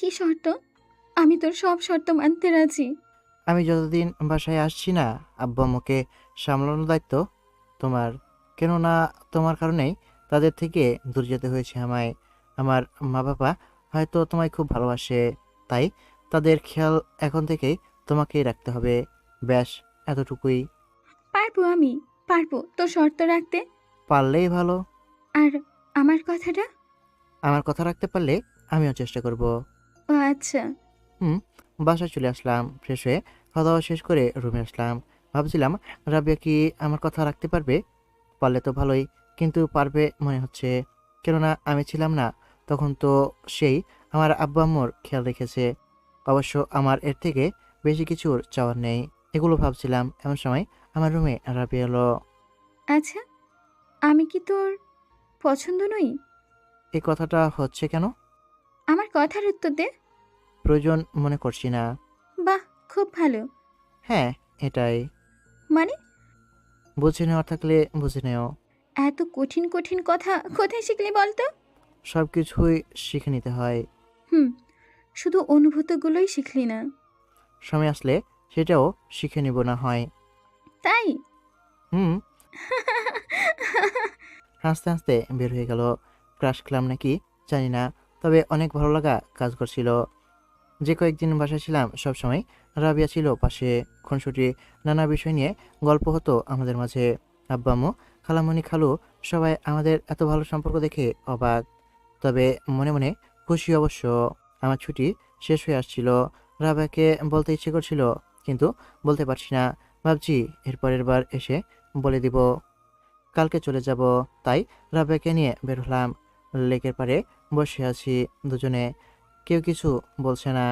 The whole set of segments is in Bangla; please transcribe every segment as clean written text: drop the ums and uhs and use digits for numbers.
কি শর্ত? আমি তোর সব শর্ত মানতে রাজি। আমি যতদিন বাসায় আসছি না, আব্বু আম্মুকে সামলানোর দায়িত্ব তোমার। কেননা তোমার কারণেই তাদের থেকে দূর যেতে হয়েছে আমায়। আমার মা বাবা হয়তো তোমায় খুব ভালোবাসে, তাই তাদের খেয়াল এখন থেকেই তোমাকেই রাখতে হবে। ব্যাস, এতটুকুই। পারবো আমি, পারবো তোর শর্ত রাখতে। পারলেই ভালো। আর আমার কথাটা? আমার কথা রাখতে পারলে আমিও চেষ্টা করব। ও আচ্ছা। হুম। বাসায় চলে আসলাম, ফ্রেশ হয়ে খাওয়া দাওয়া শেষ করে রুমে আসলাম। ভাবছিলাম রাবিয়া কি আমার কথা রাখতে পারবে। পারলে তো ভালোই, কিন্তু পারবে মনে হচ্ছে। কেননা আমি ছিলাম না তখন, তো সেই আমার আব্বু আম্মুর খেয়াল রেখেছে। অবশ্য আমার এর থেকে বেশি কিছুর চাওয়ার নেই। এগুলো ভাবছিলাম এমন সময় আমার রুমে রাবিয়া এলো। আচ্ছা, আমি কি তোর পছন্দ নই? এই কথাটা হচ্ছে কেন? আমার কথার উত্তর দে। প্রয়োজন মনে করছি না। বাহ, খুব ভালো। হ্যাঁ, এটাই। মানে? বুঝে নেওয়ার থাকলে বুঝে নেও। এত কঠিন কঠিন কথা কোথায় শিখলি বলতো? সব কিছুই শিখে নিতে হয়। হুম, শুধু অনুভূতিগুলোই শিখলি না। সময় আসলে সেটাও শিখে নিব না হয়। তাই? হুম। হাসতে হাসতে বের হয়ে গেল। ক্রাশ খেলাম নাকি জানি না, তবে অনেক ভালো লাগা কাজ করছিল। যে কয়েকদিন বাসায় ছিলাম সবসময় রাবিয়া ছিল পাশে। খুনসুটি নানা বিষয় নিয়ে গল্প হতো আমাদের মাঝে। আব্বা আম্মু, খালামণি, খালু সবাই আমাদের এত ভালো সম্পর্ক দেখে অবাক। তবে মনে মনে খুশি অবশ্য। আমার ছুটি শেষ হয়ে আসছিল। রাবিয়াকে বলতে ইচ্ছে করছিল, কিন্তু বলতে পারছি না। ভাবছি এর পরের বার এসে বলে দিব। কালকে চলে যাব, তাই রাবেয়াকে নিয়ে বের হলাম। লেকের পাড়ে বসে আছি দুজনে। কেউ কিছু বলছে না।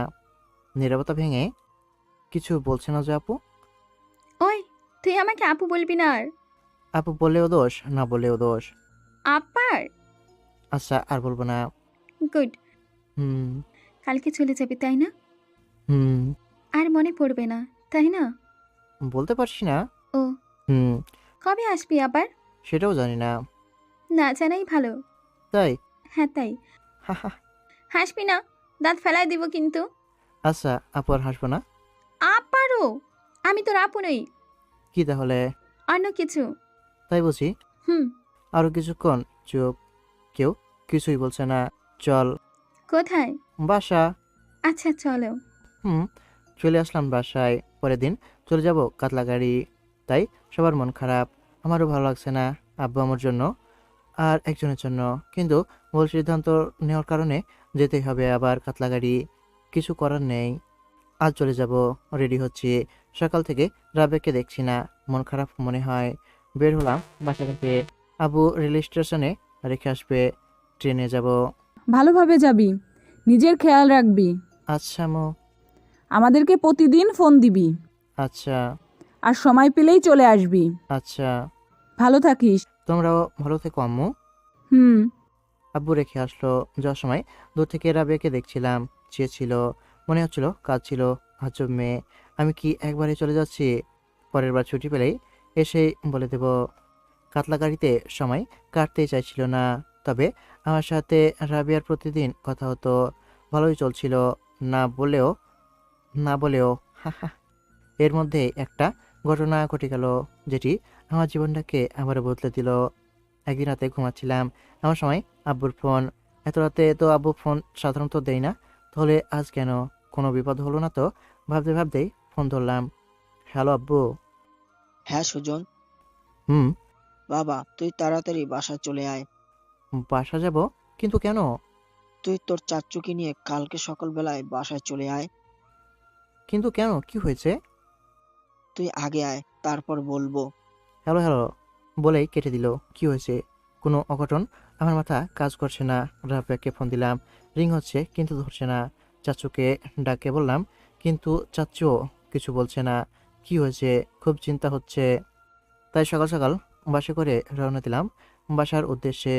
নীরবতা ভেঙে, কিছু বলছে না যে আপু? ওই, তুই আমাকে আপু বলবি না আর। আপু বললেও দোষ, না বললেও দোষ। আপার? আচ্ছা, আর বলবো না। গুড। হুম। কালকে চলে যাবি তাই না? হুম। আর মনে পড়বে না, তাই না? বলতে পারছি না। ও, হুম। কবে আসবি আবার? সেটাও জানি না। না জানাই ভালো। তাই? হ্যাঁ তাই। হা হা। হাসবি না, দাঁত ফেলাই দিব কিন্তু। আচ্ছা, আপু আর হাসবো না। আপারও? আমি তোর আপু নই, কি তাহলে? অন্য কিছু। তাই বুঝি। হুম। আরো কিছুক্ষণ চুপ। কেউ কিছুই বলছে না। চল। কোথায়? বাসা। আচ্ছা চলো। হুম। চলে আসলাম বাসায়। পরের দিন চলে যাব কাতলাগাড়ি। তাই সবার মন খারাপ। আমারও ভালো লাগছে না। আব্বু আমার জন্য আর একজনের জন্য। কিন্তু ভুল সিদ্ধান্ত নেওয়ার কারণে যেতেই হবে আবার কাতলাগাড়ি। কিছু করার নেই। আজ চলে যাব। রেডি হচ্ছি। সকাল থেকে রাবেকে দেখছি না। মন খারাপ মনে হয়। বের হলাম বাসা থেকে। আব্বু রেল স্টেশনে রেখে আসবে। ট্রেনে যাব। ভালোভাবে যাবি, নিজের খেয়াল রাখবি, আচ্ছা মো। আমাদেরকে প্রতিদিন ফোন দিবি, আচ্ছা। আর সময় পেলেই চলে আসবি। আচ্ছা। ভালো থাকিস। তোমরাও ভালো থেকো আম্মু। হুম। আব্বু রেখে আসলো। যাওয়ার সময় দূর থেকে রাবেয়াকে দেখছিলাম। চেয়েছিল, মনে হচ্ছিল কাঁদছিল। আজব মেয়ে। আমি কি একবারে চলে যাচ্ছি? পরের বার ছুটি পেলেই এসেই বলে দেব। কাতলা গাড়িতে সময় কাটতেই চাইছিল না। তবে আমার সাথে রাবিয়ার প্রতিদিন কথা হতো। ভালোই চলছিল। না বলেও, না বলেও। হাহা। এর মধ্যে একটা ঘটনা ঘটে গেল, যেটি আমার জীবনটাকে আবারও বদলে দিল। একদিন রাতে ঘুমাচ্ছিলাম, এমন সময় আব্বুর ফোন। এত রাতে তো আব্বু ফোন সাধারণত দেয় না, তাহলে আজ কেন? কোনো বিপদ হলো না তো? ভাবতে ভাবতেই ফোন ধরলাম। হ্যালো আব্বু। হ্যাঁ সুজন, হুম। বাবা তুই তাড়াতাড়ি বাসায় চলে আয়। বাসা যাব? কিন্তু কেন? তুই তোর চাচ্চুকে নিয়ে কালকে সকালবেলায় বাসায় চলে আয়। কিন্তু কেন, কি হয়েছে? তুই আগে আয়, তারপর বলবো। হ্যালো হ্যালো বলেই কেটে দিল। কি হয়েছে? কোনো অঘটন? আমার মাথা কাজ করছে না। রাবেয়াকে ফোন দিলাম, রিং হচ্ছে কিন্তু ধরছে না। চাচুকে ডাকে বললাম, কিন্তু চাচুও কিছু বলছে না। কি হয়েছে? খুব চিন্তা হচ্ছে। তাই সকাল সকাল বাসে করে রওনা দিলাম বাসার উদ্দেশ্যে।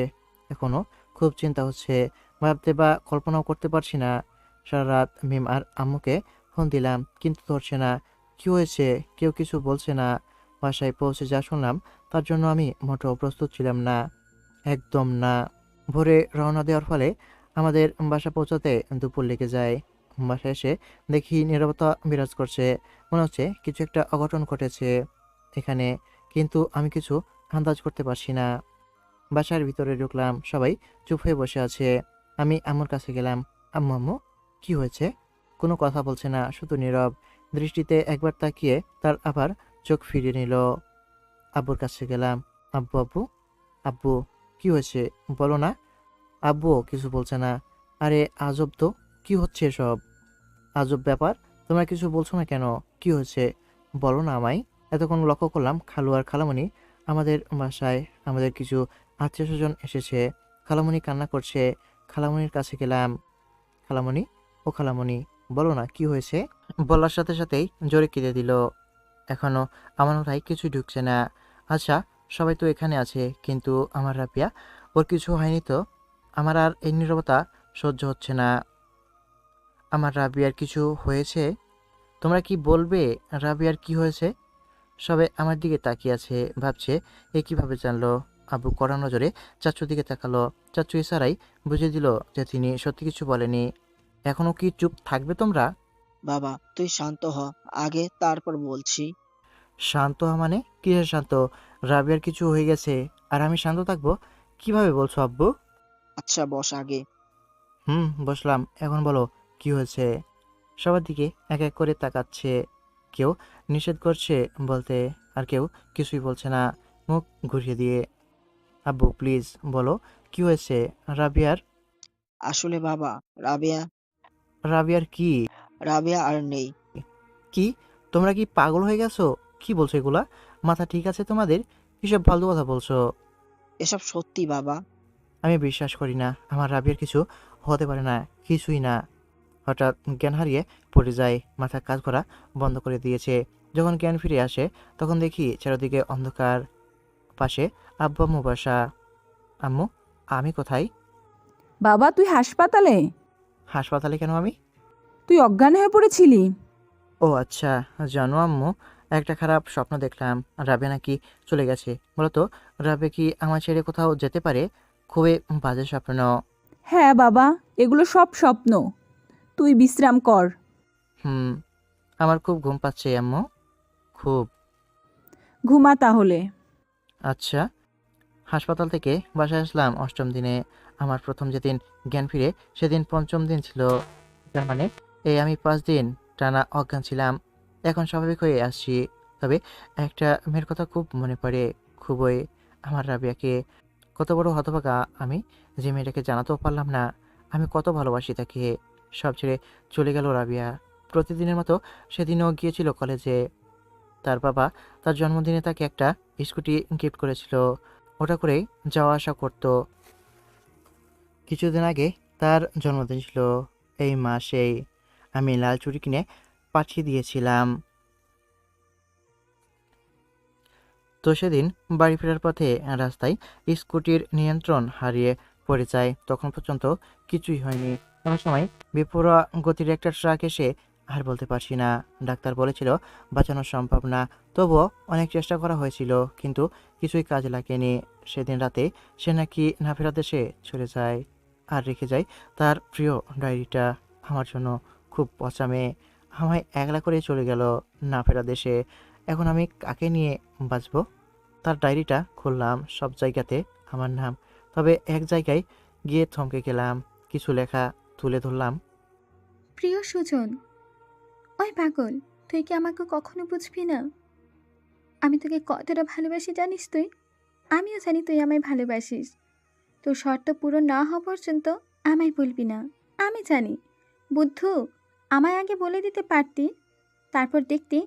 এখনো খুব চিন্তা হচ্ছে। ভাবতে বা কল্পনাও করতে পারছি না। সারা রাত মিম আর আম্মুকে ফোন দিলাম, কিন্তু ধরছে না। কি হয়েছে? কেউ কিছু বলছে না। বাসায় পৌঁছে যা শুনলাম, তার জন্য আমি মোটেও প্রস্তুত ছিলাম না। একদম না। ভোরে রওনা দেওয়ার ফলে আমাদের বাসা পৌঁছাতে দুপুর লেগে যায়। বাসায় এসে দেখি নীরবতা বিরাজ করছে। মনে হচ্ছে কিছু একটা অঘটন ঘটেছে এখানে, কিন্তু আমি কিছু আন্দাজ করতে পারছি না। বাসার ভিতরে ঢুকলাম, সবাই চুপ হয়ে বসে আছে। আমি আম্মুর কাছে গেলাম। আম্মু, আম্মু, কি হয়েছে? কোনো কথা বলছে না, শুধু নীরব দৃষ্টিতে একবার তাকিয়ে তার আবার চোখ ফিরিয়ে নিল। আব্বুর কাছে গেলাম। আব্বু, আব্বু, আব্বু, কি হয়েছে বলো না? আব্বুও কিছু বলছে না। আরে আজব তো, কি হচ্ছে এসব? আজব ব্যাপার, তোমরা কিছু বলছো না কেন? কি হয়েছে বলো না আমায়। এতক্ষণ লক্ষ্য করলাম খালু আর খালামণি আমাদের বাসায়। আমাদের কিছু আত্মীয় স্বজন এসেছে। খালামণি কান্না করছে। খালামণির কাছে গেলাম। খালামণি, ও খালামণি, বলো না কি হয়েছে? বলার সাথে সাথেই জোরে কেঁদে দিল। এখনো আমার মাথায় কিছুই ঢুকছে না। আচ্ছা, সবাই তো এখানে আছে, কিন্তু আমার রাপিয়া, ওর কিছু হয়নি তো? আমার আর এই নীরবতা সহ্য হচ্ছে না। আমার রাবিয়ার কিছু হয়েছে? তোমরা কি বলবে রাবিয়ার কি হয়েছে? সবাই আমার দিকে তাকিয়ে আছে, ভাবছে এ কিভাবে জানলো। আব্বু কড়া নজরে চাচুর দিকে তাকালো। চাচু ইশারায় বুঝিয়ে দিল যে তিনি সত্যি কিছু বলেনি। এখনো কি চুপ থাকবে তোমরা? বাবা, তুই শান্ত হ, আগে তারপর বলছি। শান্ত হওয়া মানে? কিসের শান্ত? রাবিয়ার কিছু হয়ে গেছে আর আমি শান্ত থাকবো? কিভাবে বলছো আব্বু? আচ্ছা, বস আগে। বসলাম। এখন বলো কি হয়েছে? সবার দিকে এক এক করে তাকাচ্ছে। কেউ নিষেধ করছে বলতে, আর কেউ কিছুই বলছে না, মুখ ঘুরিয়ে দিয়ে। আব্বু প্লিজ বলো কি হয়েছে? রাবিয়ার? আসলে বাবা, রাবেয়া রাবিয়ার কি? রাবেয়া আর নেই। কি? তোমরা কি পাগল হয়ে গেছো? কি বলছো এগুলা? মাথা ঠিক আছে তোমাদের? কিসব ফালতু কথা বলছো? এসব সত্যি বাবা। আমি বিশ্বাস করি না, আমার রাবিয়ার কিছু হতে পারে না, কিছুই না। হঠাৎ জ্ঞান হারিয়ে পড়ে যায়, মাথা কাজ করা বন্ধ করে দিয়েছে। যখন জ্ঞান ফিরে আসে তখন দেখি চারিদিকে অন্ধকার। পাশে আব্বু আম্মু বাসা। আম্মু, আমি কোথায়? বাবা, তুই হাসপাতালে? হাসপাতালে কেন আমি? তুই অজ্ঞান হয়ে পড়েছিলি। ও আচ্ছা, জানো আম্মু, একটা খারাপ স্বপ্ন দেখলাম। রাবে নাকি চলে গেছে। বলতো, রাবে কি আমার ছেড়ে কোথাও যেতে পারে? খুবই বাজে স্বপ্ন। হ্যাঁ বাবা, এগুলো সব স্বপ্ন। তুই বিশ্রাম কর। হুম, আমার খুব ঘুম পাচ্ছে আম্মু, খুব। ঘুমা তাহলে। আচ্ছা। হাসপাতাল থেকে বাসায় আসলাম অষ্টম দিনে। আমার প্রথম যেদিন জ্ঞান ফিরে সেদিন পঞ্চম দিন ছিল। তার মানে এই আমি 5 দিন টানা অজ্ঞান ছিলাম। এখন স্বাভাবিক হয়ে আসছি। তবে একটা মেয়ের কথা খুব মনে পড়ে, খুবই। আমার রাবিয়াকে। কত বড় হতভাগা আমি, যে মেয়েটাকে জানাতেও পারলাম না আমি কত ভালোবাসি তাকে। সব ছেড়ে চলে গেল রাবিয়া। প্রতিদিনের মতো সেদিনও গিয়েছিল কলেজে। তার বাবা তার জন্মদিনে তাকে একটা স্কুটি গিফট করেছিল। ওটা করেই যাওয়া আসা করতো। কিছুদিন আগে তার জন্মদিন ছিল, এই মাসেই। আমি লাল চুড়ি কিনে পাঠিয়ে দিয়েছিলাম। তো সেদিন বাড়ি ফেরার পথে রাস্তায় স্কুটির নিয়ন্ত্রণ হারিয়ে পড়ে যায়। তখন পর্যন্ত কিছুই হয়নি। এমন সময় বেপরোয়া গতির একটা ট্রাক এসে, আর বলতে পারছি না। ডাক্তার বলেছিল বাঁচানো সম্ভব না। তবুও অনেক চেষ্টা করা হয়েছিল, কিন্তু কিছুই কাজে লাগেনি। সেদিন রাতে সে নাকি না ফেরার দেশে চলে যায়, আর রেখে যায় তার প্রিয় ডায়েরিটা। আমার জন্য খুব পচা মেয়ে আমায় একলা করে চলে গেল না ফেরা দেশে। এখন আমি কাকে নিয়ে বাঁচব? তার ডায়েরিটা খুললাম, সব জায়গাতে আমার নাম। তবে এক জায়গায় গিয়ে থমকে গেলাম। কিছু লেখা তুলে ধরলাম। প্রিয় সুজন, ওই পাগল, তুই কি আমাকে কখনো বুঝবি না? আমি তোকে কতটা ভালোবাসি জানিস তুই? আমিও জানি তুই আমায় ভালোবাসিস। তোর শর্ত পূরণ না হওয়া পর্যন্ত আমায় বলবি না। আমি জানি। বুদ্ধু, আমায় আগে বলে দিতে পারতি, তারপর দেখতি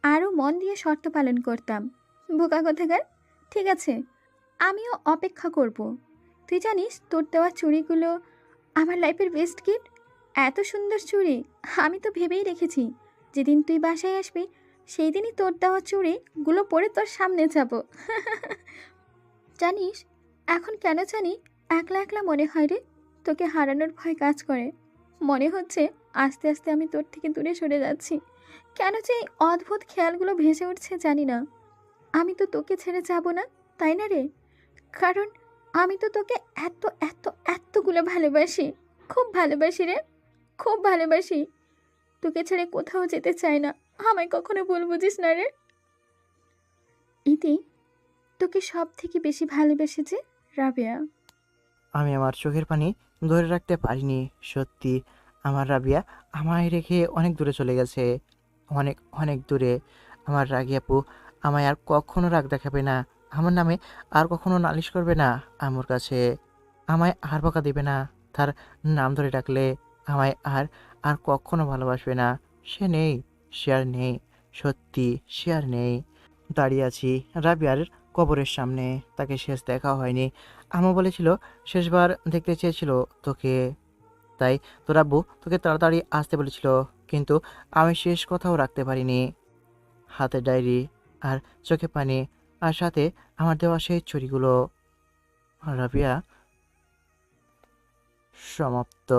আরও মন দিয়ে শর্ত পালন করতাম। বোকা কোথাকার। ঠিক আছে, আমিও অপেক্ষা করব। তুই জানিস তোর দেওয়া চুড়িগুলো আমার লাইফের বেস্ট গিফট। এত সুন্দর চুড়ি আমি তো ভেবেই রেখেছি যেদিন তুই বাসায় আসবি সেই দিনই তোর দেওয়া চুড়িগুলো পরে তোর সামনে যাব। জানিস, এখন কেন জানি একলা একলা মনে হয় রে। তোকে হারানোর ভয় কাজ করে। মনে হচ্ছে আস্তে আস্তে আমি তোর থেকে দূরে সরে যাচ্ছি। কেন যে এই অদ্ভুত খেয়ালগুলো ভেসে উঠছে জানি না। আমি তো তোকে ছেড়ে যাব না, তাই না রে? কারণ আমি তো তোকে এত এত এতগুলো ভালোবাসি। খুব ভালোবাসি রে, খুব ভালোবাসি। তোকে ছেড়ে কোথাও যেতে চাই না। আমায় কখনো ভুল বুঝিস না রে। ইতি, তোকে সব থেকে বেশি ভালোবেসেছে রাবেয়া। আমি আমার চোখের পানি ধরে রাখতে পারিনি। সত্যি আমার রাবিয়া আমায় রেখে অনেক দূরে চলে গেছে, অনেক অনেক দূরে। আমার রাগী আপু আমায় আর কখনো রাগ দেখাবে না, আমার নামে আর কখনো নালিশ করবে না আম্মুর কাছে, আমায় আর বকা দিবে না। তার নাম ধরে ডাকলে আমায় আর আর কখনো ভালোবাসবে না। সে নেই, সে আর নেই, সত্যি সে আর নেই। দাঁড়িয়ে আছি রাবিয়ার কবরের সামনে, তাকে শেষ দেখা হয়নি। আম্মু বলেছিল শেষবার দেখতে চেয়েছিল তোকে, তাই তোর আব্বু তোকে তাড়াতাড়ি আসতে বলেছিল, কিন্তু আমি শেষ কথাও রাখতে পারিনি। হাতে ডায়েরি আর চোখে পানি, আর সাথে আমার দেওয়া সেই ছুরিগুলো। রাবিয়া, সমাপ্ত।